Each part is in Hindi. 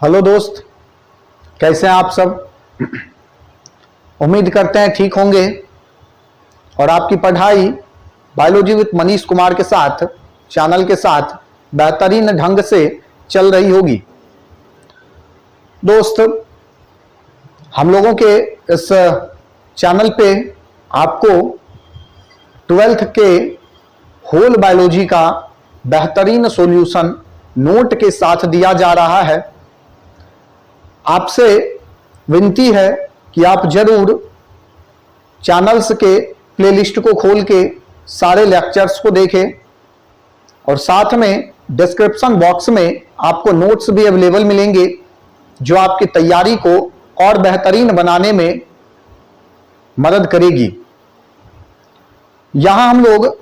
हेलो दोस्त, कैसे हैं आप सब। उम्मीद करते हैं ठीक होंगे और आपकी पढ़ाई बायोलॉजी विद मनीष कुमार के साथ चैनल के साथ बेहतरीन ढंग से चल रही होगी। दोस्त, हम लोगों के इस चैनल पे आपको 12th के होल बायोलॉजी का बेहतरीन सॉल्यूशन नोट के साथ दिया जा रहा है। आपसे विनती है कि आप जरूर चैनल्स के प्लेलिस्ट को खोल के सारे लेक्चर्स को देखें और साथ में डिस्क्रिप्शन बॉक्स में आपको नोट्स भी अवेलेबल मिलेंगे जो आपकी तैयारी को और बेहतरीन बनाने में मदद करेगी। यहां हम लोग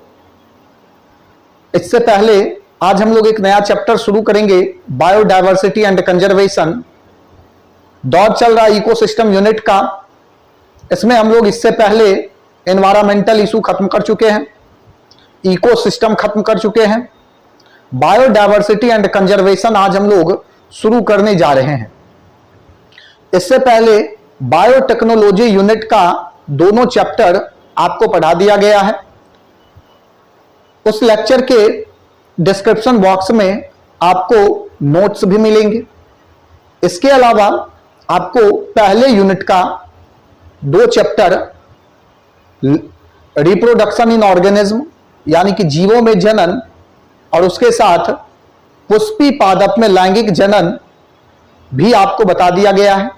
इससे पहले आज हम लोग एक नया चैप्टर शुरू करेंगे, बायोडायवर्सिटी एंड कंजर्वेशन। दौर चल रहा इकोसिस्टम यूनिट का। इसमें हम लोग इससे पहले एनवायरमेंटल इशू खत्म कर चुके हैं, इकोसिस्टम खत्म कर चुके हैं। बायोडायवर्सिटी एंड कंजर्वेशन आज हम लोग शुरू करने जा रहे हैं। इससे पहले बायोटेक्नोलॉजी यूनिट का दोनों चैप्टर आपको पढ़ा दिया गया है। उस लेक्चर के डिस्क्रिप्शन बॉक्स में आपको नोट्स भी मिलेंगे। इसके अलावा आपको पहले यूनिट का 2 चैप्टर रिप्रोडक्शन इन ऑर्गेनिज्म यानी कि जीवों में जनन और उसके साथ पुष्पी पादप में लैंगिक जनन भी आपको बता दिया गया है।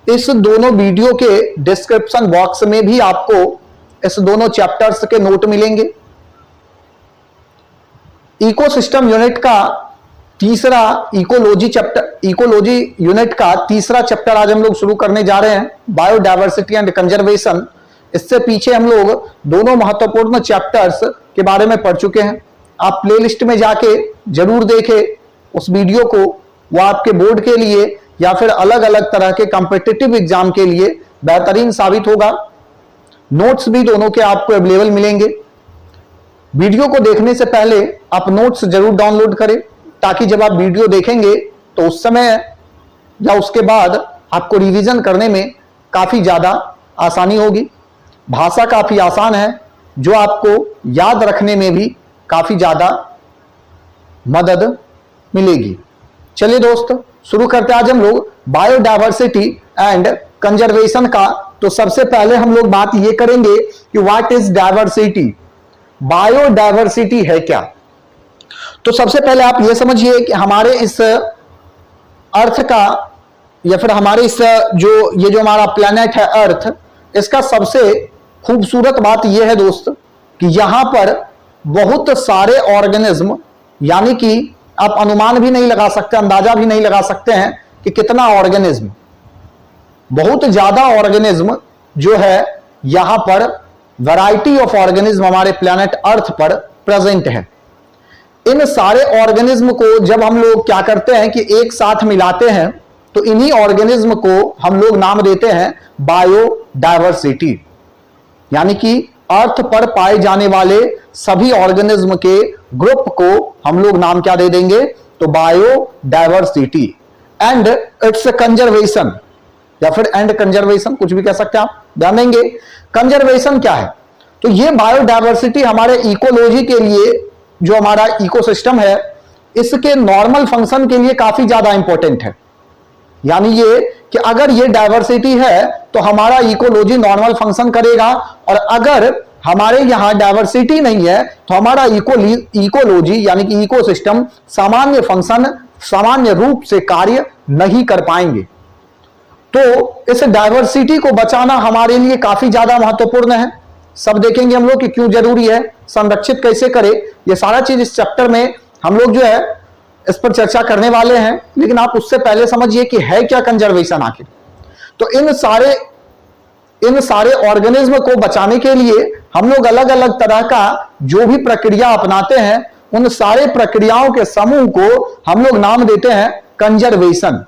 इस दोनों वीडियो के डिस्क्रिप्शन बॉक्स में भी आपको इस दोनों चैप्टर्स के नोट मिलेंगे। इकोसिस्टम यूनिट का तीसरा इकोलॉजी यूनिट का तीसरा चैप्टर आज हम लोग शुरू करने जा रहे हैं, बायोडायवर्सिटी एंड कंजर्वेशन। इससे पीछे हम लोग दोनों महत्वपूर्ण चैप्टर्स के बारे में पढ़ चुके हैं। आप प्लेलिस्ट में जाके जरूर देखें उस वीडियो को, वो आपके बोर्ड के लिए या फिर अलग अलग तरह के कॉम्पिटिटिव एग्जाम के लिए बेहतरीन साबित होगा। नोट्स भी दोनों के आपको अवेलेबल मिलेंगे। वीडियो को देखने से पहले आप नोट्स जरूर डाउनलोड करें ताकि जब आप वीडियो देखेंगे तो उस समय या उसके बाद आपको रिवीजन करने में काफी ज्यादा आसानी होगी। भाषा काफी आसान है जो आपको याद रखने में भी काफी ज्यादा मदद मिलेगी। चलिए दोस्त, शुरू करते हैं आज हम लोग बायोडायवर्सिटी एंड कंजर्वेशन का। तो सबसे पहले हम लोग बात ये करेंगे कि व्हाट इज डायवर्सिटी। बायोडायवर्सिटी है क्या। तो सबसे पहले आप ये समझिए कि हमारे इस अर्थ का या फिर हमारे इस ये जो हमारा प्लेनेट है अर्थ, इसका सबसे खूबसूरत बात यह है दोस्त कि यहां पर बहुत सारे ऑर्गेनिज्म, यानी कि आप अनुमान भी नहीं लगा सकते, अंदाजा भी नहीं लगा सकते हैं कि कितना ऑर्गेनिज्म, बहुत ज्यादा ऑर्गेनिज्म जो है यहां पर वैरायटी ऑफ ऑर्गेनिज्म हमारे प्लेनेट अर्थ पर प्रेजेंट है। इन सारे ऑर्गेनिज्म को जब हम लोग क्या करते हैं कि एक साथ मिलाते हैं तो इन्हीं ऑर्गेनिज्म को हम लोग नाम देते हैं बायोडायवर्सिटी, यानी कि अर्थ पर पाए जाने वाले सभी ऑर्गेनिज्म के ग्रुप को हम लोग नाम क्या दे देंगे, तो बायोडायवर्सिटी एंड इट्स कंजर्वेशन या फिर एंड कंजर्वेशन, कुछ भी कह सकते हैं आप, ध्यान देंगे। कंजर्वेशन क्या है, तो ये बायोडायवर्सिटी हमारे इकोलॉजी के लिए, जो हमारा इकोसिस्टम है, इसके नॉर्मल फंक्शन के लिए काफी ज्यादा इंपॉर्टेंट है। यानी ये कि अगर ये डायवर्सिटी है तो हमारा इकोलॉजी नॉर्मल फंक्शन करेगा, और अगर हमारे यहां डायवर्सिटी नहीं है तो हमारा इकोलॉजी यानी कि इकोसिस्टम सामान्य फंक्शन, सामान्य रूप से कार्य नहीं कर पाएंगे। तो इस डायवर्सिटी को बचाना हमारे लिए काफी ज्यादा महत्वपूर्ण है। सब देखेंगे हम लोग कि क्यों जरूरी है, संरक्षित कैसे करें, ये सारा चीज इस चैप्टर में हम लोग जो है इस पर चर्चा करने वाले हैं। लेकिन आप उससे पहले समझिए कि है क्या कंजर्वेशन आखिर। तो इन सारे ऑर्गेनिज्म को बचाने के लिए हम लोग अलग अलग तरह का जो भी प्रक्रिया अपनाते हैं, उन सारे प्रक्रियाओं के समूह को हम लोग नाम देते हैं कंजर्वेशन।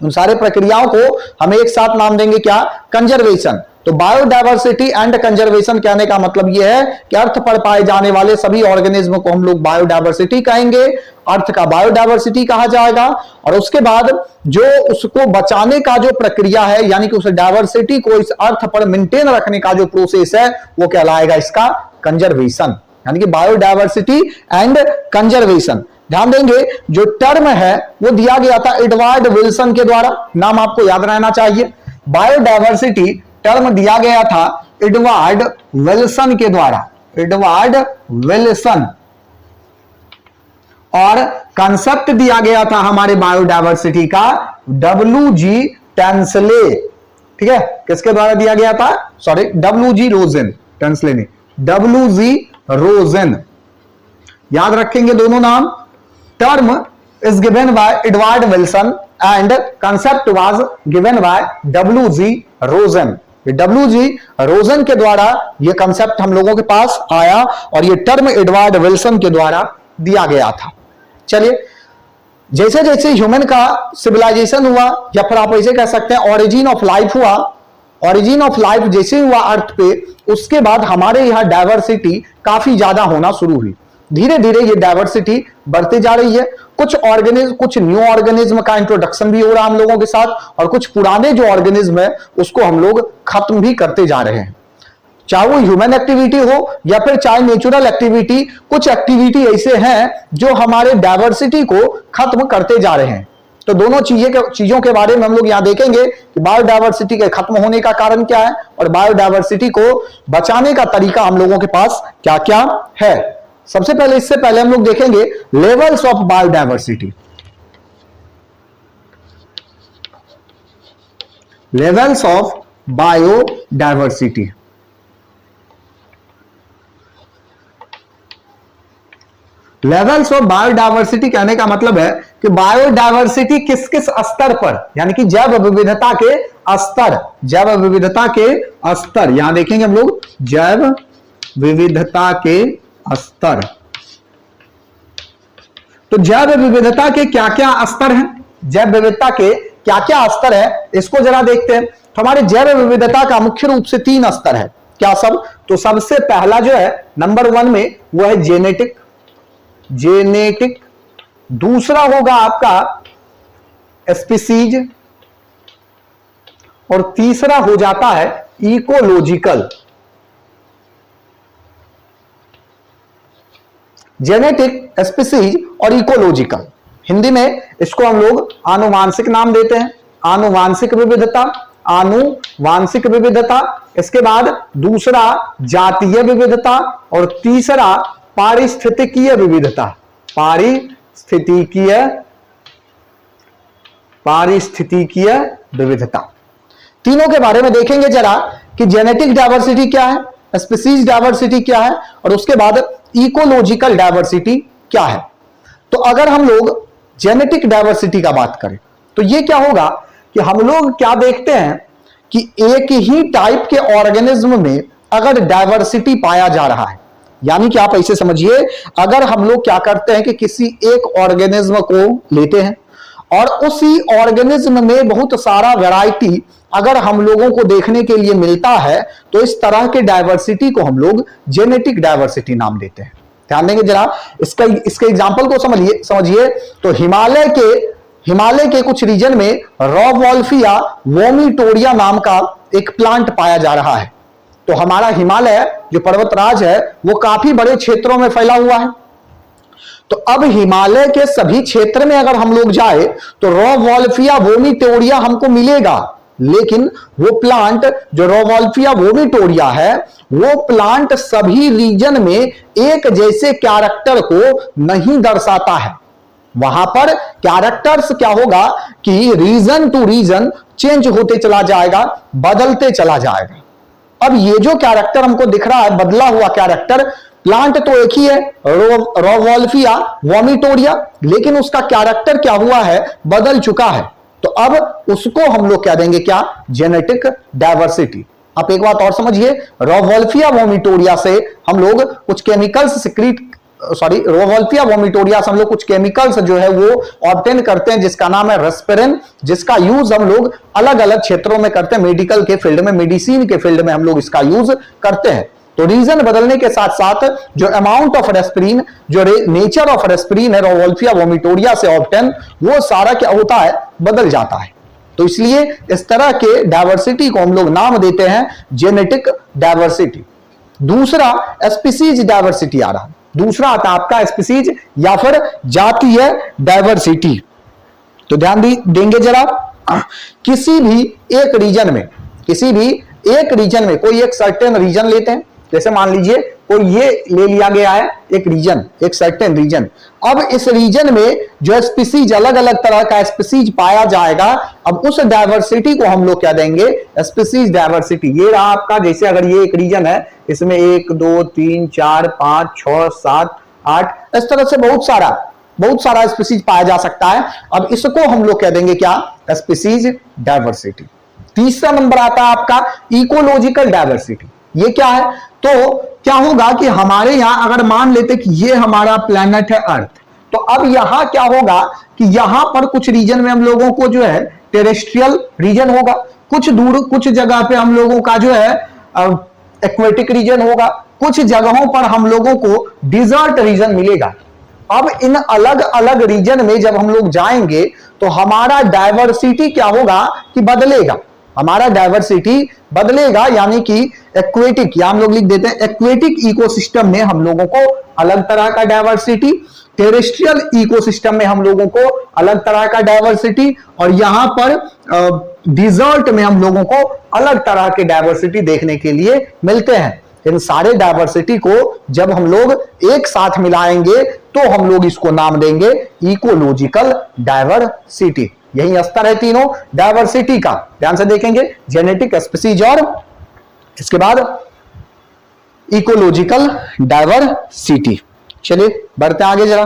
उन सारे प्रक्रियाओं को हम एक साथ नाम देंगे क्या, कंजर्वेशन। तो बायोडायवर्सिटी एंड कंजर्वेशन कहने का मतलब यह है कि अर्थ पर पाए जाने वाले सभी ऑर्गेनिज्म को हम लोग बायोडायवर्सिटी कहेंगे, अर्थ का बायोडायवर्सिटी कहा जाएगा। और उसके बाद जो उसको बचाने का जो प्रक्रिया है, यानी कि उस डायवर्सिटी को इस अर्थ पर मेंटेन रखने का जो प्रोसेस है, वो कहलाएगा इसका कंजर्वेशन, यानी कि बायोडायवर्सिटी एंड कंजर्वेशन। ध्यान देंगे जो टर्म है वो दिया गया था एडवर्ड विल्सन के द्वारा, नाम आपको याद रहना चाहिए। बायोडायवर्सिटी टर्म दिया गया था एडवर्ड विल्सन के द्वारा, एडवर्ड विल्सन, और कंसेप्ट दिया गया था हमारे बायोडायवर्सिटी का WG टेंसले, ठीक है, किसके द्वारा दिया गया था, सॉरी WG रोजेन, टेंसले नहीं, WG रोजेन, याद रखेंगे दोनों नाम। Term is given by Edward Wilson and concept was given by WG Rosen. WG Rosen के द्वारा यह कंसेप्ट हम लोगों के पास आया और यह टर्म एडवर्ड विल्सन के द्वारा दिया गया था। चलिए, जैसे जैसे ह्यूमन का सिविलाइजेशन हुआ, या फिर आप ऐसे कह सकते हैं ऑरिजिन ऑफ लाइफ हुआ, ऑरिजिन ऑफ लाइफ जैसे हुआ अर्थ पे, उसके बाद हमारे यहां डायवर्सिटी काफी ज्यादा होना शुरू हुई। धीरे धीरे ये डायवर्सिटी बढ़ती जा रही है। कुछ ऑर्गेनिज्म, कुछ न्यू ऑर्गेनिज्म का इंट्रोडक्शन भी हो रहा है हम लोगों के साथ, और कुछ पुराने जो ऑर्गेनिज्म है उसको हम लोग खत्म भी करते जा रहे हैं, चाहे वो ह्यूमन एक्टिविटी हो या फिर चाहे नेचुरल एक्टिविटी। कुछ एक्टिविटी ऐसे हैं जो हमारे डायवर्सिटी को खत्म करते जा रहे हैं। तो दोनों चीजों के बारे में हम लोग यहां देखेंगे कि बायोडायवर्सिटी के खत्म होने का कारण क्या है और बायोडायवर्सिटी को बचाने का तरीका हम लोगों के पास क्या क्या है। सबसे पहले, इससे पहले हम लोग देखेंगे levels of biodiversity. Levels of biodiversity, levels of biodiversity कहने का मतलब है कि बायोडायवर्सिटी किस किस स्तर पर, यानी कि जैव विविधता के स्तर, जैव विविधता के स्तर, यहां देखेंगे हम लोग जैव विविधता के स्तर। तो जैव विविधता के क्या क्या स्तर हैं, जैव विविधता के क्या क्या स्तर है, इसको जरा देखते हैं। तो हमारे जैव विविधता का मुख्य रूप से 3 स्तर है। क्या सब? तो सबसे पहला जो है नंबर 1 में वो है जेनेटिक, जेनेटिक। दूसरा होगा आपका स्पीसीज, और तीसरा हो जाता है इकोलॉजिकल। जेनेटिक, स्पीसीज और इकोलॉजिकल, हिंदी में इसको हम लोग आनुवांशिक नाम देते हैं। आनुवांशिक विविधता, आनुवांशिक विविधता। इसके बाद दूसरा जातीय विविधता, और तीसरा पारिस्थितिकीय विविधता, पारिस्थितिकीय विविधता। तीनों के बारे में देखेंगे जरा कि जेनेटिक डायवर्सिटी क्या है, स्पीसीज डायवर्सिटी क्या है, और उसके बाद इकोलॉजिकल डायवर्सिटी क्या है। तो अगर हम लोग जेनेटिक डायवर्सिटी का बात करें तो ये क्या होगा कि हम लोग क्या देखते हैं कि एक ही टाइप के ऑर्गेनिज्म में अगर डायवर्सिटी पाया जा रहा है, यानी कि आप ऐसे समझिए, अगर हम लोग क्या करते हैं कि किसी एक ऑर्गेनिज्म को लेते हैं और उसी ऑर्गेनिज्म में बहुत सारा वैरायटी अगर हम लोगों को देखने के लिए मिलता है, तो इस तरह के डायवर्सिटी को हम लोग जेनेटिक डायवर्सिटी नाम देते हैं। ध्यान देंगे जरा, इसके एग्जांपल को समझिए। तो हिमालय के कुछ रीजन में रॉवॉल्फिया वोमिटोरिया नाम का एक प्लांट पाया जा रहा है। तो हमारा हिमालय जो पर्वतराज है वो काफी बड़े क्षेत्रों में फैला हुआ है। तो अब हिमालय के सभी क्षेत्र में अगर हम लोग जाए तो रॉवॉल्फिया वोमिटोरिया हमको मिलेगा, लेकिन वो प्लांट जो रॉवॉल्फिया वोमिटोरिया है, वो प्लांट सभी रीजन में एक जैसे कैरेक्टर को नहीं दर्शाता है। वहां पर कैरेक्टर्स क्या होगा कि रीजन टू रीजन चेंज होते चला जाएगा, बदलते चला जाएगा। अब ये जो कैरेक्टर हमको दिख रहा है, बदला हुआ कैरेक्टर, प्लांट तो एक ही है, रॉवॉल्फिया वोमिटोरिया, लेकिन उसका कैरेक्टर क्या हुआ है, बदल चुका है। तो अब उसको हम लोग क्या देंगे, क्या, जेनेटिक डायवर्सिटी। आप एक बात और समझिए, रॉवॉल्फिया वोमिटोरिया से हम लोग कुछ केमिकल्स सिक्रीट रोवोल्फिया वोमिटोरिया से हम लोग कुछ केमिकल्स जो है वो ऑब्टेन करते हैं, जिसका नाम है रेस्पिरिन, जिसका यूज हम लोग अलग अलग क्षेत्रों में करते हैं। मेडिकल के फील्ड में, मेडिसिन के फील्ड में हम लोग इसका यूज करते हैं। तो रीजन बदलने के साथ साथ जो अमाउंट ऑफ रेस्पिरिन, जो नेचर ऑफ रेस्पिरिन है रोवोल्फिया वोमिटोरिया से ऑब्टेन, वो सारा क्या होता है, बदल जाता है। तो इसलिए इस तरह के डायवर्सिटी को हम लोग नाम देते हैं जेनेटिक डायवर्सिटी। दूसरा स्पीसीज डायवर्सिटी आ रहा है। दूसरा आता है आपका स्पीसीज या फिर जातीय डायवर्सिटी। तो ध्यान देंगे जरा, किसी भी एक रीजन में कोई एक सर्टेन रीजन लेते हैं, जैसे मान लीजिए कोई ये ले लिया गया है एक रीजन, एक सर्टेन रीजन। अब इस रीजन में जो स्पीसीज, अलग अलग तरह का स्पीसीज पाया जाएगा, अब उस डायवर्सिटी को हम लोग क्या देंगे, स्पीसीज डायवर्सिटी। ये रहा आपका, जैसे अगर ये एक रीजन है, इसमें 1 2 3 4 5 6 7 8 इस तरह से बहुत सारा स्पीसीज पाया जा सकता है। अब इसको हम लोग कह देंगे क्या, स्पीसीज डायवर्सिटी। तीसरा नंबर आता है आपका इकोलॉजिकल डायवर्सिटी। ये क्या है, तो क्या होगा कि हमारे यहां अगर मान लेते कि ये हमारा प्लैनेट है अर्थ, तो अब यहां क्या होगा कि यहां पर कुछ रीजन में हम लोगों को जो है टेरेस्ट्रियल रीजन होगा, कुछ दूर कुछ जगह पे हम लोगों का जो है एक्वेटिक रीजन होगा, कुछ जगहों पर हम लोगों को डिजर्ट रीजन मिलेगा। अब इन अलग अलग रीजन में जब हम लोग जाएंगे तो हमारा डायवर्सिटी क्या होगा कि बदलेगा, हमारा डायवर्सिटी बदलेगा। यानी कि एक्वेटिक, या हम लोग लिख देते हैं एक्वेटिक इकोसिस्टम में हम लोगों को अलग तरह का डायवर्सिटी, टेरेस्ट्रियल इकोसिस्टम में हम लोगों को अलग तरह का डायवर्सिटी, और यहां पर डिजर्ट में हम लोगों को अलग तरह के डायवर्सिटी देखने के लिए मिलते हैं। इन सारे डायवर्सिटी को जब हम लोग एक साथ मिलाएंगे तो हम लोग इसको नाम देंगे इकोलॉजिकल डायवर्सिटी। यही स्तर है तीनों डायवर्सिटी का। ध्यान से देखेंगे, जेनेटिक, स्पीसीज और इसके बाद इकोलॉजिकल डायवर्सिटी। चलिए बढ़ते आगे जरा,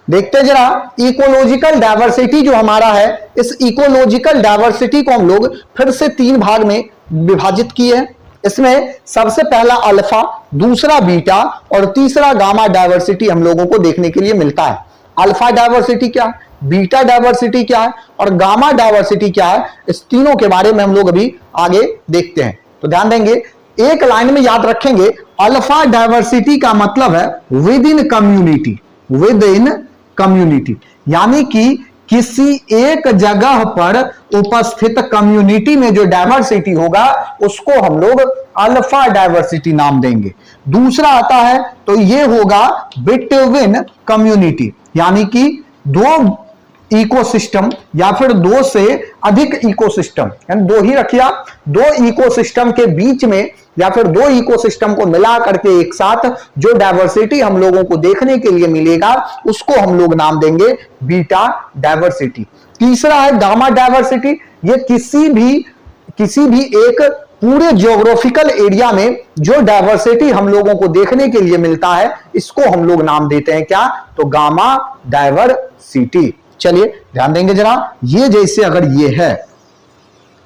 देखते जरा इकोलॉजिकल डायवर्सिटी जो हमारा है, इस इकोलॉजिकल डायवर्सिटी को हम लोग फिर से 3 भाग में विभाजित किए हैं। इसमें सबसे पहला अल्फा, दूसरा बीटा और तीसरा गामा डायवर्सिटी हम लोगों को देखने के लिए मिलता है। अल्फा डायवर्सिटी क्या है, बीटा डायवर्सिटी क्या है और गामा डायवर्सिटी क्या है, इस तीनों के बारे में हम लोग अभी आगे देखते हैं। तो ध्यान देंगे, एक लाइन में याद रखेंगे, अल्फा डायवर्सिटी का मतलब है with in community, with in community, यानी कि किसी एक जगह पर उपस्थित कम्युनिटी में जो डायवर्सिटी होगा उसको हम लोग अल्फा डायवर्सिटी नाम देंगे। दूसरा आता है तो ये होगा बिटवीन कम्युनिटी, यानी कि 2 इकोसिस्टम या फिर 2 से अधिक इकोसिस्टम, यानी 2 ही रखिया, 2 इकोसिस्टम के बीच में या फिर 2 इकोसिस्टम को मिला करके एक साथ जो डायवर्सिटी हम लोगों को देखने के लिए मिलेगा उसको हम लोग नाम देंगे बीटा डायवर्सिटी। तीसरा है गामा डायवर्सिटी। ये किसी भी एक पूरे ज्योग्राफिकल एरिया में जो डायवर्सिटी हम लोगों को देखने के लिए मिलता है इसको हम लोग नाम देते हैं क्या, तो गामा डायवर्सिटी। चलिए ध्यान देंगे जरा, ये जैसे अगर ये है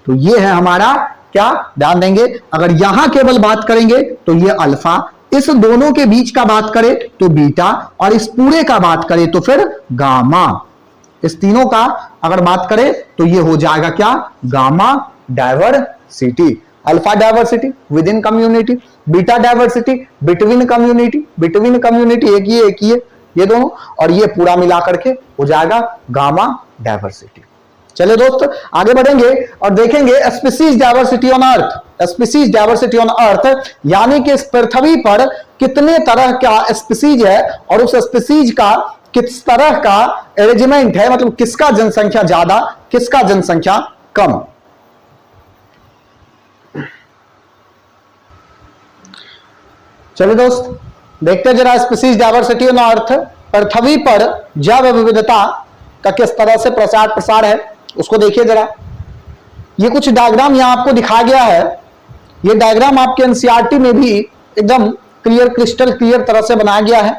तो ये है हमारा क्या, ध्यान देंगे, अगर यहां केवल बात करेंगे तो ये अल्फा, इस दोनों के बीच का बात करें तो बीटा, और इस पूरे का बात करें तो फिर गामा। इस तीनों का अगर बात करें तो ये हो जाएगा क्या, gamma diversity. Alpha diversity with in community, beta diversity between community, between community एक ही है ये दोनों, और ये पूरा मिला करके हो जाएगा गामा डायवर्सिटी। चलिए दोस्त आगे बढ़ेंगे और देखेंगे species diversity on earth. Species diversity on earth यानी कि इस पृथ्वी पर कितने तरह का स्पीसीज है और उस स्पीसीज का किस तरह का अरेंजमेंट है, मतलब किसका जनसंख्या ज्यादा किसका जनसंख्या कम। चलिए दोस्त देखते जरा स्पीसीज डायवर्सिटी ऑन अर्थ, पृथ्वी पर जैव विविधता का किस तरह से प्रसार है उसको देखिए जरा। ये कुछ डायग्राम यहां आपको दिखाया गया है। ये डायग्राम आपके एनसीईआरटी में भी एकदम क्रिस्टल क्लियर तरह से बनाया गया है।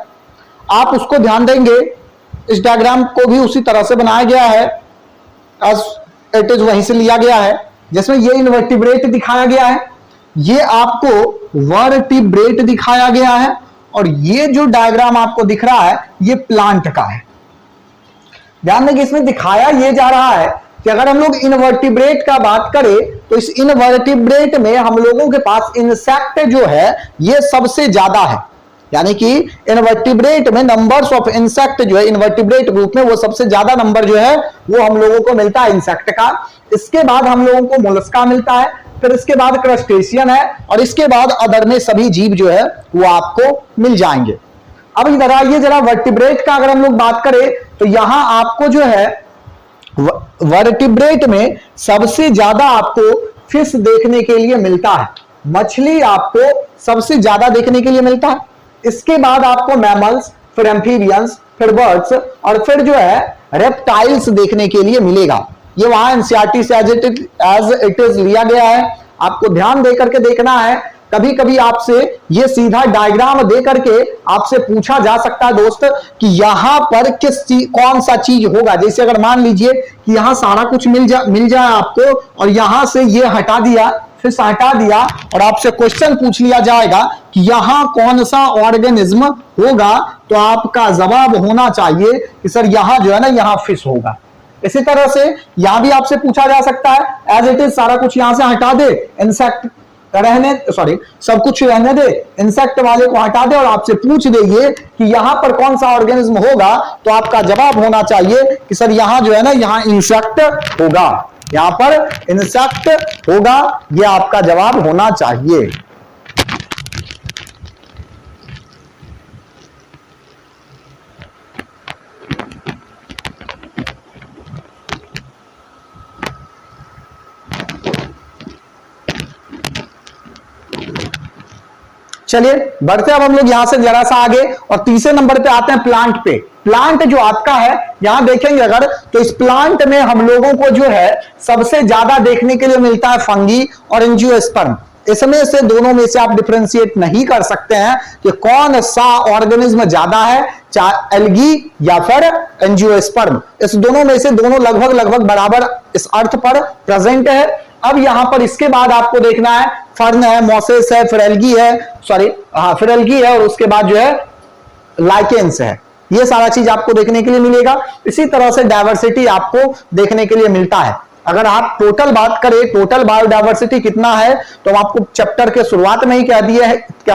आप उसको ध्यान देंगे, इस डायग्राम को भी उसी तरह से बनाया गया है, एज इट इज वहीं से लिया गया है, जिसमें ये इनवर्टिब्रेट दिखाया गया है, ये आपको वर्टिब्रेट दिखाया गया है और ये जो डायग्राम आपको दिख रहा है ये प्लांट का है। ध्यान दें कि इसमें दिखाया ये जा रहा है कि अगर हम लोग इनवर्टिब्रेट का बात करें तो इस इनवर्टिब्रेट में हम लोगों के पास इंसेक्ट जो है ये सबसे ज्यादा है, यानी कि इनवर्टिब्रेट में नंबर्स ऑफ इंसेक्ट जो है इनवर्टिब्रेट ग्रुप में वो सबसे ज्यादा नंबर जो है वो हम लोगों को मिलता है इंसेक्ट का। इसके बाद हम लोगों को मोलस्का मिलता है, फिर इसके बाद क्रस्टेशियन है और इसके बाद अदर में सभी जीव जो है वो आपको मिल जाएंगे। अब इधर आइए जरा वर्टिब्रेट का अगर हम लोग बात करें तो यहां आपको जो है वर्टिब्रेट में सबसे ज्यादा आपको फिश देखने के लिए मिलता है, मछली आपको सबसे ज्यादा देखने के लिए मिलता है। इसके बाद आपको मैमल्स, फिर एम्फीबियंस, फिर बर्ड्स और फिर जो है रेप्टाइल्स देखने के लिए मिलेगा। ये वहां एनसीईआरटी से एज इट इज लिया गया है, आपको ध्यान दे करके देखना है। कभी कभी आपसे ये सीधा डायग्राम दे करके आपसे पूछा जा सकता है दोस्त कि यहां पर कौन सा चीज होगा। जैसे अगर मान लीजिए कि यहां सारा कुछ मिल जाए आपको और यहां से ये हटा दिया, फिर हटा दिया और आपसे क्वेश्चन पूछ लिया जाएगा कि यहां कौन सा ऑर्गेनिज्म होगा, तो आपका जवाब होना चाहिए कि सर यहां जो है ना यहां फिश होगा। इसी तरह से यहां भी आपसे पूछा जा सकता है एज इट इज सारा कुछ यहां से हटा दे, इंसेक्ट सब कुछ रहने दे, इंसेक्ट वाले को हटा दे और आपसे पूछ दे ये कि यहां पर कौन सा ऑर्गेनिज्म होगा, तो आपका जवाब होना चाहिए कि सर यहां जो है ना यहां इंसेक्ट होगा, यहां पर इंसेक्ट होगा, यह आपका जवाब होना चाहिए। चलिए बढ़ते अब हम लोग यहां से जरा सा आगे और तीसरे नंबर पे आते हैं प्लांट पे। प्लांट जो आपका है यहां देखेंगे अगर तो इस प्लांट में हम लोगों को जो है सबसे ज्यादा देखने के लिए मिलता है फंगी और एंजियोस्पर्म। इसमें से दोनों में से आप डिफरेंशिएट नहीं कर सकते हैं कि कौन सा ऑर्गेनिज्म ज्यादा है, चाहे एल्गी या फिर एंजियोस्पर्म। इस दोनों में से दोनों लगभग बराबर इस अर्थ पर प्रेजेंट है। अब यहां पर इसके बाद आपको देखना है फर्न है, मोसेस है, फिर एल्गी है, फिर एल्गी है और उसके बाद जो है लाइकेंस है। ये सारा चीज आपको देखने के लिए मिलेगा। इसी तरह से डायवर्सिटी आपको देखने के लिए मिलता है। अगर आप टोटल बात करें, टोटल बायोडायवर्सिटी कितना है, तो हम आपको चैप्टर के शुरुआत में ही कह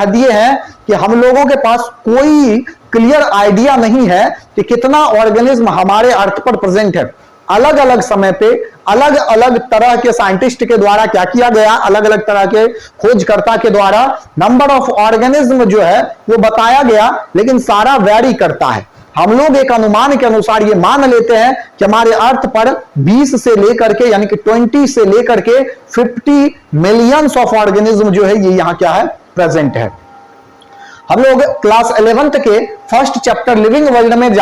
दिए हैं कि हम लोगों के पास कोई क्लियर आइडिया नहीं है कि कितना ऑर्गेनिज्म हमारे अर्थ पर प्रेजेंट है। अलग अलग समय पे अलग अलग तरह के साइंटिस्ट के द्वारा क्या किया गया, अलग अलग तरह के खोजकर्ता के द्वारा नंबर ऑफ ऑर्गेनिज्म जो है वो बताया गया, लेकिन सारा वैरी करता है। हम लोग एक अनुमान के अनुसार ये मान लेते हैं कि हमारे अर्थ पर 20 से लेकर के यानी कि 20 से लेकर के 50 मिलियंस ऑफ ऑर्गेनिज्म जो है ये यहां क्या है प्रेजेंट है। हम लोग क्लास 11th के फर्स्ट चैप्टर लिविंग वर्ल्ड में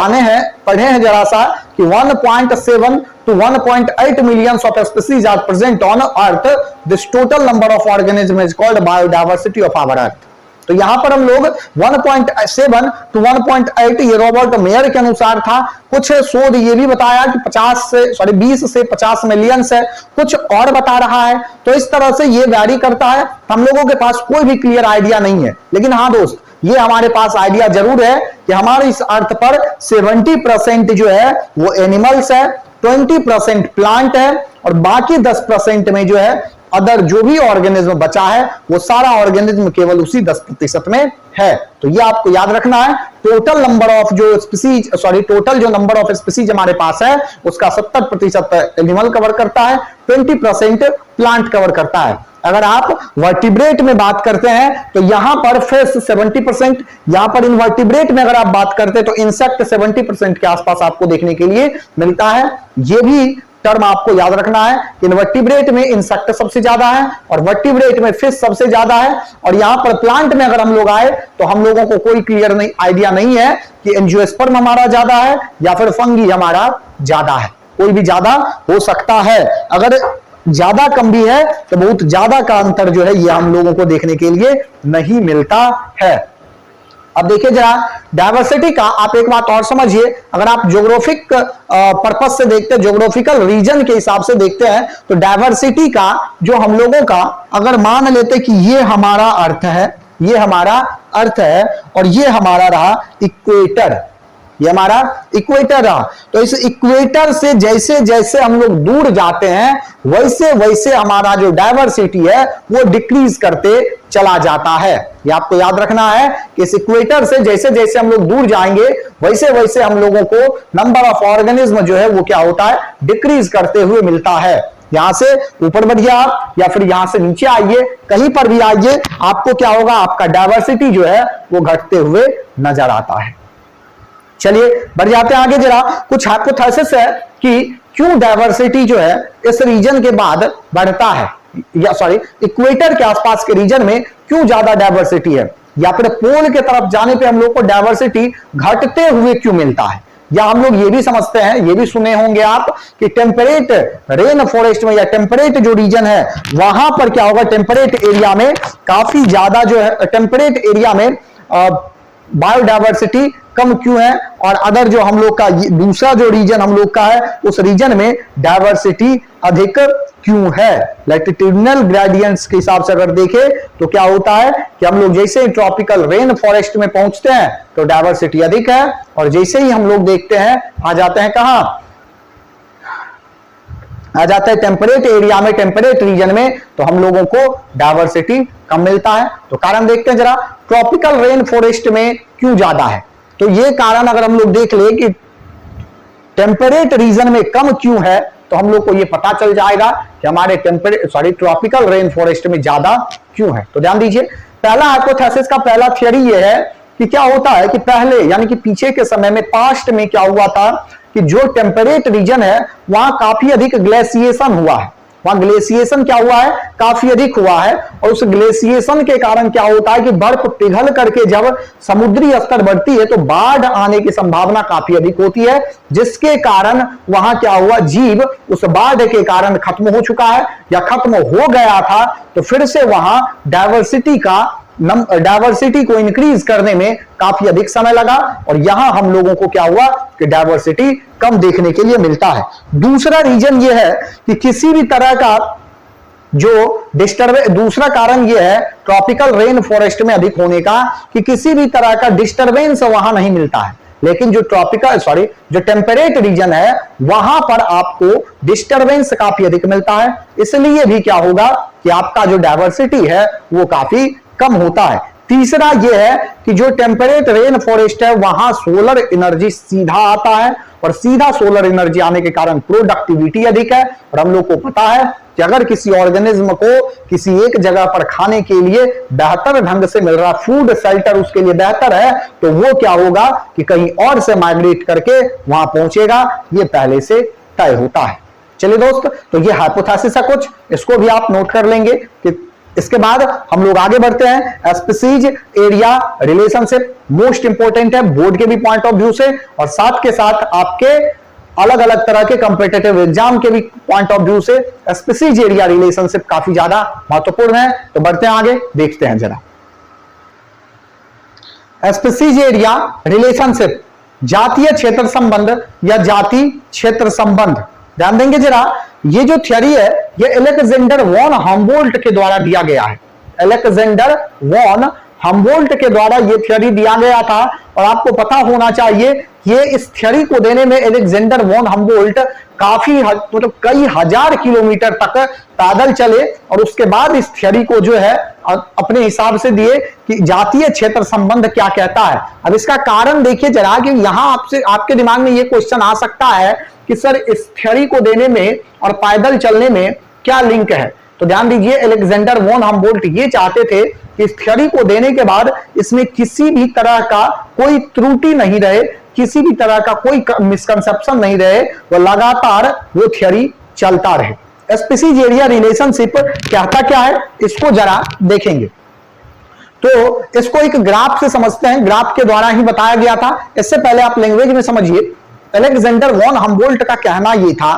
पढ़े हैं जरा सा कि 1.7 to 1.8 millions of species are present on earth. This total number of organisms is called biodiversity of our earth. तो यहां पर हम लोग 1.7 to 1.8 ये रॉबर्ट मेयर के अनुसार था। कुछ शोध ये भी बताया कि 20 से 50 मिलियंस है, कुछ और बता रहा है। तो इस तरह से ये वैरी करता है। हम लोगों के पास कोई भी क्लियर आइडिया नहीं है, लेकिन हाँ दोस्त ये हमारे पास आइडिया जरूर है कि हमारे इस अर्थ पर 70% जो है वो एनिमल्स है, 20% प्लांट है और बाकी 10% में जो है अदर जो भी ऑर्गेनिज्म बचा है वो सारा ऑर्गेनिज्म केवल उसी 10% में है। तो ये आपको याद रखना है। टोटल नंबर ऑफ जो स्पीसीज टोटल जो नंबर ऑफ स्पीसीज हमारे पास है उसका 70% एनिमल कवर करता है, 20% प्लांट कवर करता है। अगर आप वर्टिब्रेट में बात करते हैं तो यहां पर फिश 70%, यहां पर इनवर्टिब्रेट में अगर आप बात करते हैं तो इंसेक्ट 70% के आसपास आपको देखने के लिए मिलता है। यह भी टर्म आपको याद रखना है कि इनवर्टिब्रेट में इंसेक्ट सबसे ज्यादा है और वर्टिब्रेट में फिश सबसे ज्यादा है। और यहां पर प्लांट में अगर हम लोग आए तो हम लोगों को कोई क्लियर आइडिया नहीं है कि एंजियोस्पर्म हमारा ज्यादा है या फिर फंगी हमारा ज्यादा है। कोई भी ज्यादा हो सकता है। अगर ज्यादा कम भी है तो बहुत ज्यादा का अंतर जो है ये हम लोगों को देखने के लिए नहीं मिलता है। अब देखिए जरा डायवर्सिटी का आप एक बात और समझिए, अगर आप ज्योग्राफिक पर्पस से देखते हैं, ज्योग्राफिकल रीजन के हिसाब से देखते हैं, तो डायवर्सिटी का जो हम लोगों का अगर मान लेते कि ये हमारा अर्थ है, ये हमारा अर्थ है और ये हमारा रहा इक्वेटर, ये हमारा इक्वेटर रहा, तो इस इक्वेटर से जैसे जैसे हम लोग दूर जाते हैं वैसे वैसे हमारा जो डायवर्सिटी है वो डिक्रीज करते चला जाता है। ये आपको याद रखना है कि इस इक्वेटर से जैसे जैसे हम लोग दूर जाएंगे वैसे वैसे हम लोगों को नंबर ऑफ ऑर्गेनिज्म जो है वो क्या होता है, डिक्रीज करते हुए मिलता है। यहां से ऊपर बढ़िए आप या फिर यहां से नीचे आइए, कहीं पर भी आइए, आपको क्या होगा, आपका डायवर्सिटी जो है वो घटते हुए नजर आता है। चलिए बढ़ जाते हैं आगे, जरा कुछ हाइपोथेसिस है कि क्यों डायवर्सिटी जो है इस रीजन के बाद बढ़ता है, या सॉरी इक्वेटर के आसपास के रीजन में क्यों ज्यादा डायवर्सिटी है, या फिर पोल के तरफ जाने पे हम लोग को डायवर्सिटी घटते हुए क्यों मिलता है। या हम लोग ये भी समझते हैं, ये भी सुने होंगे आप कि टेम्परेट रेन फॉरेस्ट में या टेम्परेट जो रीजन है वहां पर क्या होगा, टेम्परेट एरिया में काफी ज्यादा जो है, टेम्परेट एरिया में बायोडायवर्सिटी कम क्यों है, और अदर जो हम लोग का दूसरा जो रीजन हम लोग का है उस रीजन में डायवर्सिटी अधिक क्यों है। लैटिट्यूडिनल ग्रेडियंट्स के हिसाब से अगर देखें तो क्या होता है कि हम लोग जैसे ही ट्रॉपिकल रेन फॉरेस्ट में पहुंचते हैं तो डायवर्सिटी अधिक है, और जैसे ही हम लोग देखते हैं आ जाते हैं कहां, आ जाता है टेम्परेट एरिया में, टेम्परेट रीजन में, तो हम लोगों को डायवर्सिटी कम मिलता है। तो कारण देखते हैं जरा, ट्रॉपिकल रेन फॉरेस्ट में क्यों ज्यादा है, तो ये कारण अगर हम लोग देख ले कि टेम्परेट रीजन में कम क्यों है, तो हम लोग को ये पता चल जाएगा कि हमारे ट्रॉपिकल रेन फॉरेस्ट में ज्यादा क्यों है। तो ध्यान दीजिए, पहला हाइपोथेसिस का पहला थियरी ये है कि क्या होता है कि पहले यानी कि पीछे के समय में, पास्ट में क्या हुआ था कि जो टेम्परेट रीजन है वहां काफी अधिक ग्लेशिएशन हुआ है, वहां ग्लेशिएशन क्या हुआ है, काफी अधिक हुआ है, और उस ग्लेशिएशन के कारण क्या होता है कि बर्फ पिघल करके जब समुद्री स्तर बढ़ती है तो बाढ़ आने की संभावना काफी अधिक होती है, जिसके कारण वहां क्या हुआ, जीव उस बाढ़ के कारण खत्म हो चुका है या खत्म हो गया था, तो फिर से वहां डायवर्सिटी को इंक्रीज करने में काफी अधिक समय लगा, और यहां हम लोगों को क्या हुआ कि डायवर्सिटी कम देखने के लिए मिलता है। दूसरा रीजन यह है कि किसी भी तरह का जो दूसरा कारण यह है ट्रॉपिकल रेन फॉरेस्ट में अधिक होने का कि किसी भी तरह का डिस्टरबेंस वहां नहीं मिलता है, लेकिन जो जो टेम्परेट रीजन है वहां पर आपको डिस्टरबेंस काफी अधिक मिलता है, इसलिए भी क्या होगा कि आपका जो डायवर्सिटी है वो काफी कम होता है। तीसरा यह है कि जो टेम्परेट रेन फॉरेस्ट है वहां सोलर एनर्जी सीधा आता है, और सीधा सोलर एनर्जी आने के कारण प्रोडक्टिविटी अधिक है, और हम लोग को पता है कि अगर किसी ऑर्गेनिज्म को किसी एक जगह पर खाने के लिए बेहतर ढंग से मिल रहा, फूड शेल्टर उसके लिए बेहतर है, तो वो क्या होगा कि कहीं और से माइग्रेट करके वहां पहुंचेगा, ये पहले से तय होता है। चलिए दोस्त, तो ये हाइपोथेसिस है कुछ, इसको भी आप नोट कर लेंगे कि इसके बाद हम लोग आगे बढ़ते हैं। Species area relationship most important है बोर्ड के भी पॉइंट ऑफ व्यू से, और साथ के साथ आपके अलग अलग तरह के कॉम्पिटिटिव एग्जाम के भी पॉइंट ऑफ व्यू से स्पीसीज एरिया रिलेशनशिप काफी ज्यादा महत्वपूर्ण है। तो बढ़ते हैं आगे, देखते हैं जरा स्पीसीज एरिया रिलेशनशिप, जातीय क्षेत्र संबंध या जाति क्षेत्र संबंध। ध्यान देंगे जरा, ये जो थ्योरी है ये अलेक्जेंडर वॉन हम्बोल्ट के द्वारा दिया गया है, अलेक्जेंडर वॉन हम्बोल्ट के द्वारा ये थ्योरी दिया गया था, और आपको पता होना चाहिए ये इस थ्योरी को देने में अलेक्जेंडर वॉन हम्बोल्ट काफी मतलब कई हजार किलोमीटर तक पैदल चले, और उसके बाद इस थ्योरी को जो है अपने हिसाब से दिए कि जातीय क्षेत्र संबंध क्या कहता है। अब इसका कारण देखिए जरा कि यहां आपसे आपके दिमाग में ये क्वेश्चन आ सकता है कि सर इस थ्योरी को देने में और पैदल चलने में क्या लिंक है। तो ध्यान दीजिए, अलेक्जेंडर वॉन हम्बोल्ट ये चाहते थे कि इस थ्योरी को देने के बाद इसमें किसी भी तरह का कोई त्रुटि नहीं रहे, किसी भी तरह का कोई मिसकंसेप्शन नहीं रहे, वो लगातार वो थ्योरी चलता रहे। स्पीसीज एरिया रिलेशनशिप कहता क्या है, इसको जरा देखेंगे। तो इसको एक ग्राफ से समझते हैं, ग्राफ के द्वारा ही बताया गया था। इससे पहले आप लैंग्वेज में समझिए, अलेक्जेंडर वॉन हम्बोल्ट का कहना यह था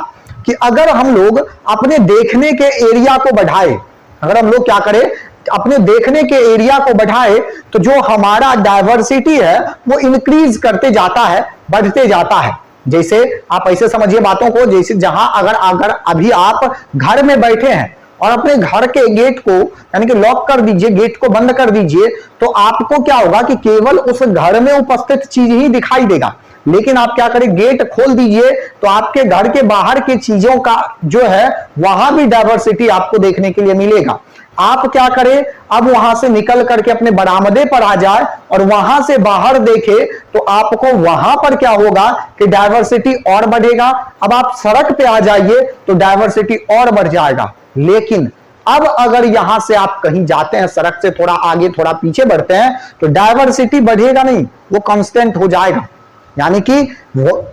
कि अगर हम लोग अपने देखने के एरिया को बढ़ाए, अगर हम लोग क्या करें अपने देखने के एरिया को बढ़ाए तो जो हमारा डायवर्सिटी है वो इंक्रीज करते जाता है, बढ़ते जाता है। जैसे आप ऐसे समझिए बातों को, जैसे जहां अगर अभी आप घर में बैठे हैं और अपने घर के गेट को यानी कि लॉक कर दीजिए, गेट को बंद कर दीजिए, तो आपको क्या होगा कि केवल उस घर में उपस्थित चीज ही दिखाई देगा। लेकिन आप क्या करें, गेट खोल दीजिए तो आपके घर के बाहर की चीजों का जो है वहां भी डायवर्सिटी आपको देखने के लिए मिलेगा। आप क्या करें, अब वहां से निकल करके अपने बरामदे पर आ जाए और वहां से बाहर देखे तो आपको वहां पर क्या होगा कि डायवर्सिटी और बढ़ेगा। अब आप सड़क पे आ जाइए तो डायवर्सिटी और बढ़ जाएगा। लेकिन अब अगर यहां से आप कहीं जाते हैं, सड़क से थोड़ा आगे थोड़ा पीछे बढ़ते हैं, तो डायवर्सिटी बढ़ेगा नहीं, वो कांस्टेंट हो जाएगा। यानी कि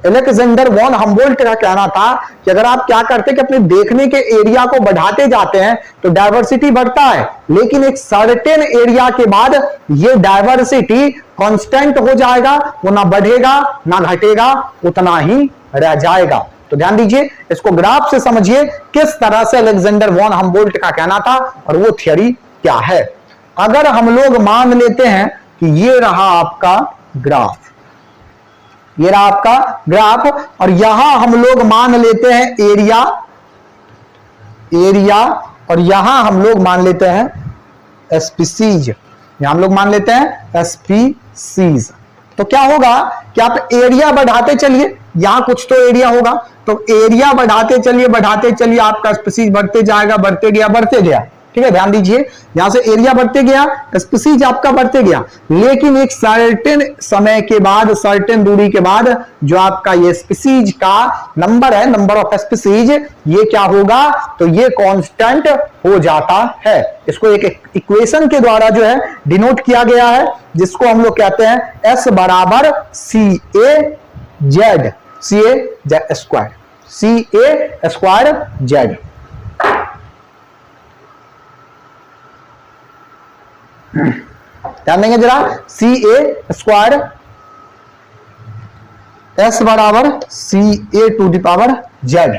अलेक्जेंडर वॉन हम्बोल्ट का कहना था कि अगर आप क्या करते हैं कि अपने देखने के एरिया को बढ़ाते जाते हैं तो डायवर्सिटी बढ़ता है, लेकिन एक सर्टेन एरिया के बाद ये डायवर्सिटी कांस्टेंट हो जाएगा, वो ना बढ़ेगा ना घटेगा, उतना ही रह जाएगा। तो ध्यान दीजिए, इसको ग्राफ से समझिए किस तरह से अलेक्जेंडर वॉन हम्बोल्ट का कहना था और वो थ्योरी क्या है। अगर हम लोग मान लेते हैं कि ये रहा आपका ग्राफ, ये रहा आपका ग्राफ, और यहां हम लोग मान लेते हैं एरिया, और यहां हम लोग मान लेते हैं स्पीसीज, यहां हम लोग मान लेते हैं स्पीसीज। तो क्या होगा कि आप एरिया बढ़ाते चलिए, यहां कुछ तो एरिया होगा, तो एरिया बढ़ाते चलिए, आपका स्पीसीज बढ़ते जाएगा, बढ़ते गया। ठीक है, ध्यान दीजिए, यहां से एरिया बढ़ते गया, स्पीसीज आपका बढ़ते गया, लेकिन एक सर्टेन समय के बाद, सर्टेन दूरी के बाद जो आपका ये स्पीसीज का नंबर है, नंबर ऑफ स्पीसीज, ये क्या होगा, तो ये कांस्टेंट हो जाता है। इसको एक इक्वेशन के द्वारा जो है डिनोट किया गया है, जिसको हम लोग कहते हैं S बराबर CA स्क्वायर Z। ध्यान देंगे जरा, CA स्क्वायर S बराबर CA to the power Z।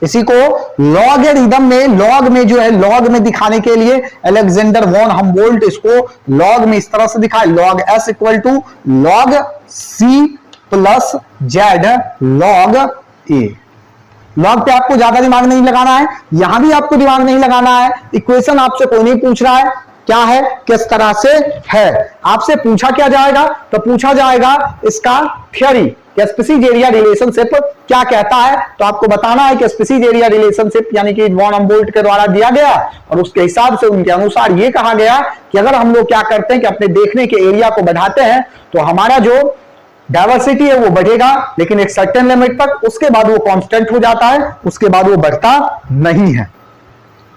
इसी को लॉगरिथम में, लॉग में जो है, लॉग में दिखाने के लिए अलेक्जेंडर वॉन हम्बोल्ट इसको लॉग में इस तरह से दिखाए, log S equal to log C plus Z log A। Log पे आपको ज्यादा दिमाग नहीं लगाना है, यहां भी आपको दिमाग नहीं लगाना है, इक्वेशन आपसे कोई नहीं पूछ रहा है क्या है, किस तरह से है। आपसे पूछा क्या जाएगा, तो पूछा जाएगा इसका थ्योरी, स्पीसीज एरिया रिलेशनशिप क्या कहता है। तो आपको बताना है कि स्पीसीज एरिया रिलेशनशिप यानी कि वॉन हम्बोल्ट के द्वारा दिया गया, और उसके हिसाब से उनके अनुसार ये कहा गया कि अगर हम लोग क्या करते हैं कि अपने देखने के एरिया को बढ़ाते हैं तो हमारा जो डायवर्सिटी है वो बढ़ेगा, लेकिन एक सर्टेन लिमिट तक, उसके बाद वो कांस्टेंट हो जाता है, उसके बाद वो बढ़ता नहीं है।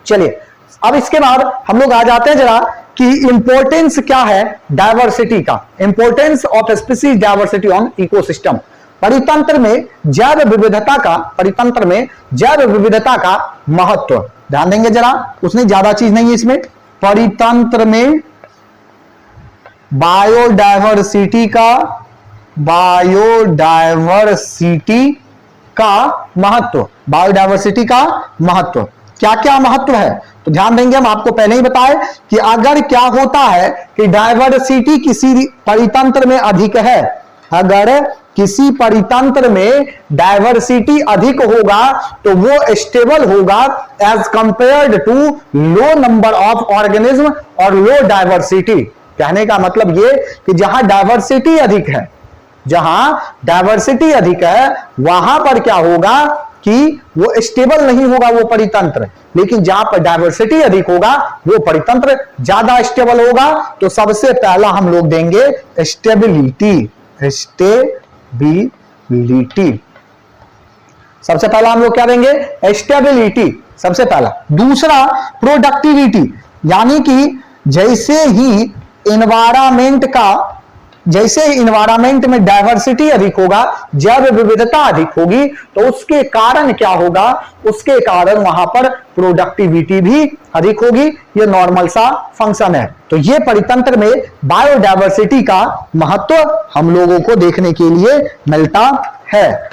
चलिए, अब इसके बाद हम लोग आ जाते हैं जरा कि इंपॉर्टेंस क्या है डायवर्सिटी का, importance of species diversity on ecosystem. परितंत्र में जैव विविधता का, परितंत्र में जैव विविधता का महत्व। ध्यान देंगे जरा, उसने ज्यादा चीज नहीं है इसमें। परितंत्र में बायोडायवर्सिटी का महत्व, बायोडायवर्सिटी का महत्व, क्या क्या महत्व है। तो ध्यान देंगे, हम आपको पहले ही बताए कि अगर क्या होता है कि डायवर्सिटी किसी परितंत्र में अधिक है, अगर किसी परितंत्र में डायवर्सिटी अधिक होगा तो वो स्टेबल होगा as compared to low number of organism और लो डायवर्सिटी। कहने का मतलब ये कि जहां डायवर्सिटी अधिक है, जहां डायवर्सिटी अधिक है, वहां पर क्या होगा कि वो स्टेबल नहीं होगा वो परितंत्र, लेकिन जहां पर डायवर्सिटी अधिक होगा वो परितंत्र ज्यादा स्टेबल होगा। तो सबसे पहला हम लोग देंगे स्टेबिलिटी, स्टेबिलिटी सबसे पहला हम लोग क्या देंगे, स्टेबिलिटी सबसे पहला। दूसरा प्रोडक्टिविटी, यानी कि जैसे ही इन्वायरमेंट में डायवर्सिटी अधिक होगा, जैव विविधता अधिक होगी, तो उसके कारण क्या होगा, उसके कारण वहां पर प्रोडक्टिविटी भी अधिक होगी। ये नॉर्मल सा फंक्शन है। तो ये परितंत्र में बायोडायवर्सिटी का महत्व हम लोगों को देखने के लिए मिलता है।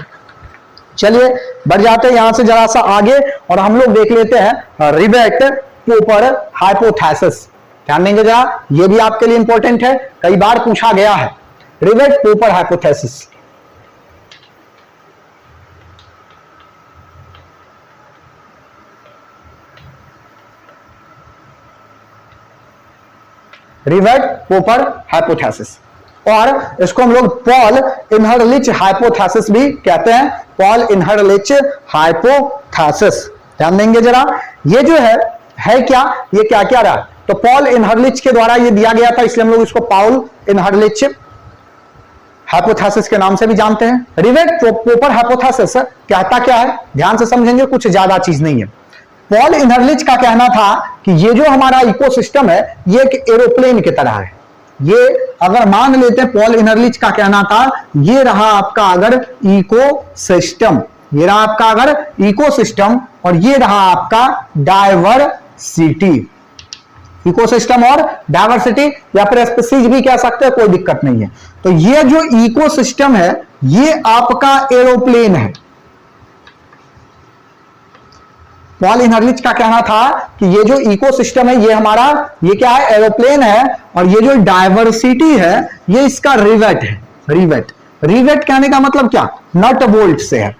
चलिए बढ़ जाते हैं यहां से जरा सा आगे और हम लोग देख लेते हैं रिबेट पोपर हाइपोथेसिस। ध्यान देंगे जरा, ये भी आपके लिए इंपॉर्टेंट है, कई बार पूछा गया है। रिवेट पोपर हाइपोथेसिस, रिवेट पोपर हाइपोथेसिस, और इसको हम लोग पॉल इनहर्लिच हाइपोथेसिस भी कहते हैं, पॉल इनहर्लिच हाइपोथेसिस। ध्यान देंगे जरा, ये जो है क्या, ये क्या क्या रहा, तो पॉल इनहर्लिच के द्वारा ये दिया गया था, इसलिए हम लोग इसको पॉल इनहर्लिच हाइपोथेसिस के नाम से भी जानते हैं। रिवेट पोपर हाइपोथेसिस कहता क्या है, ध्यान से समझेंगे, कुछ ज्यादा चीज नहीं है। पॉल इनहर्लिच का कहना था कि ये जो हमारा इकोसिस्टम है ये एक एरोप्लेन की तरह है। ये अगर मान लेते हैं, पॉल इनहर्लिच का कहना था ये रहा आपका अगर इकोसिस्टम, ये रहा आपका अगर इकोसिस्टम, और ये रहा आपका डायवर्सिटी, इकोसिस्टम और डायवर्सिटी, या फिर स्पीसीज भी कह सकते हैं, कोई दिक्कत नहीं है। तो ये जो इकोसिस्टम है ये आपका एरोप्लेन है। पॉल इनहर्लिच का कहना था कि ये जो इकोसिस्टम है ये हमारा, ये क्या है, एरोप्लेन है, और ये जो डायवर्सिटी है ये इसका रिवेट है। रिवेट, रिवेट कहने का मतलब क्या, नट बोल्ट से है।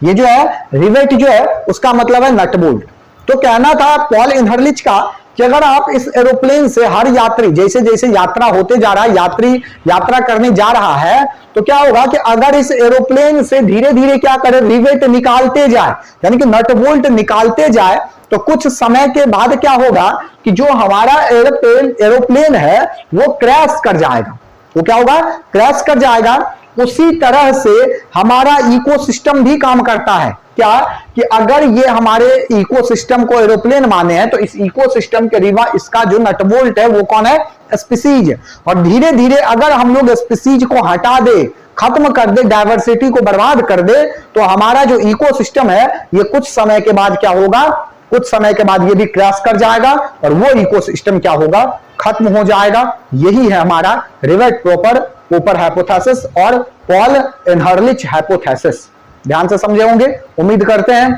ये जो है रिवेट जो है उसका मतलब है नट बोल्ट। तो कहना था पॉल इनहर्लिच का कि अगर आप इस एरोप्लेन से हर यात्री, जैसे जैसे यात्रा होते जा रहा है, यात्री यात्रा करने जा रहा है, तो क्या होगा कि अगर इस एरोप्लेन से धीरे धीरे क्या करे, रिवेट निकालते जाए, यानी कि नट बोल्ट निकालते जाए, तो कुछ समय के बाद क्या होगा कि जो हमारा एरोप्लेन है वो क्रैश कर जाएगा। वो क्या होगा, क्रैश कर जाएगा। उसी तरह से हमारा इकोसिस्टम भी काम करता है। क्या कि अगर ये हमारे इकोसिस्टम को एरोप्लेन माने हैं, तो इस इकोसिस्टम के रिवा इसका जो नटबोल्ट है वो कौन है, स्पीसीज। और धीरे धीरे अगर हम लोग स्पीसीज को हटा दे, खत्म कर दे, डायवर्सिटी को बर्बाद कर दे, तो हमारा जो इकोसिस्टम है ये कुछ समय के बाद क्या होगा, कुछ समय के बाद ये भी क्रैश कर जाएगा और वो इकोसिस्टम क्या होगा, खत्म हो जाएगा। यही है हमारा रिवेट पोपर हाइपोथेसिस और पॉल इनहर्लिच हाइपोथेसिस। ध्यान से समझे होंगे, उम्मीद करते हैं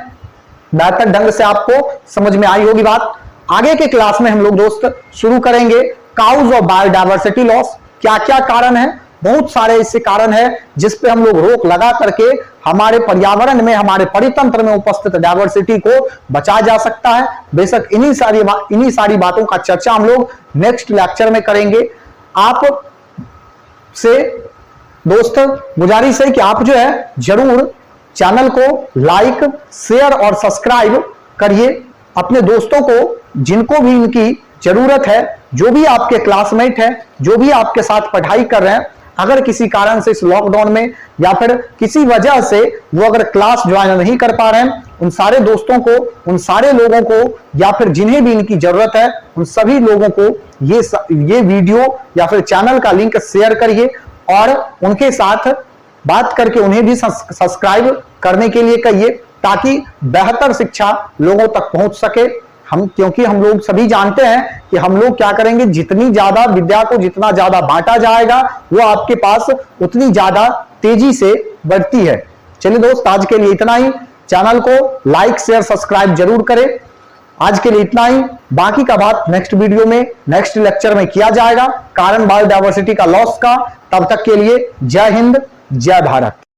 बेहतर ढंग से आपको समझ में आई होगी बात। आगे के क्लास में हम लोग दोस्त शुरू करेंगे काउज ऑफ बायोडायवर्सिटी लॉस। क्या क्या कारण है, बहुत सारे इससे कारण है जिस पे हम लोग रोक लगा करके हमारे पर्यावरण में, हमारे परितंत्र में उपस्थित डायवर्सिटी को बचाया जा सकता है। बेशक इन्हीं सारी बातों का चर्चा हम लोग नेक्स्ट लेक्चर में करेंगे। आप से दोस्त गुजारिश है कि आप जो है जरूर चैनल को लाइक, शेयर और सब्सक्राइब करिए। अपने दोस्तों को, जिनको भी इनकी जरूरत है, जो भी आपके क्लासमेट है, जो भी आपके साथ पढ़ाई कर रहे हैं, अगर किसी कारण से इस लॉकडाउन में या फिर किसी वजह से वो अगर क्लास ज्वाइन नहीं कर पा रहे हैं, उन सारे दोस्तों को, उन सारे लोगों को, या फिर जिन्हें भी इनकी जरूरत है, उन सभी लोगों को ये वीडियो या फिर चैनल का लिंक शेयर करिए और उनके साथ बात करके उन्हें भी सब्सक्राइब करने के लिए कहिए, ताकि बेहतर शिक्षा लोगों तक पहुंच सके। क्योंकि हम लोग सभी जानते हैं कि हम लोग क्या करेंगे, जितनी ज्यादा विद्या को जितना ज्यादा बांटा जाएगा वो आपके पास उतनी ज्यादा तेजी से बढ़ती है। चलिए दोस्त, आज के लिए इतना ही। चैनल को लाइक, शेयर, सब्सक्राइब जरूर करें। आज के लिए इतना ही, बाकी का बात नेक्स्ट वीडियो में, नेक्स्ट लेक्चर में किया जाएगा, कारण बायोडायवर्सिटी का लॉस का। तब तक के लिए जय हिंद, जय भारत।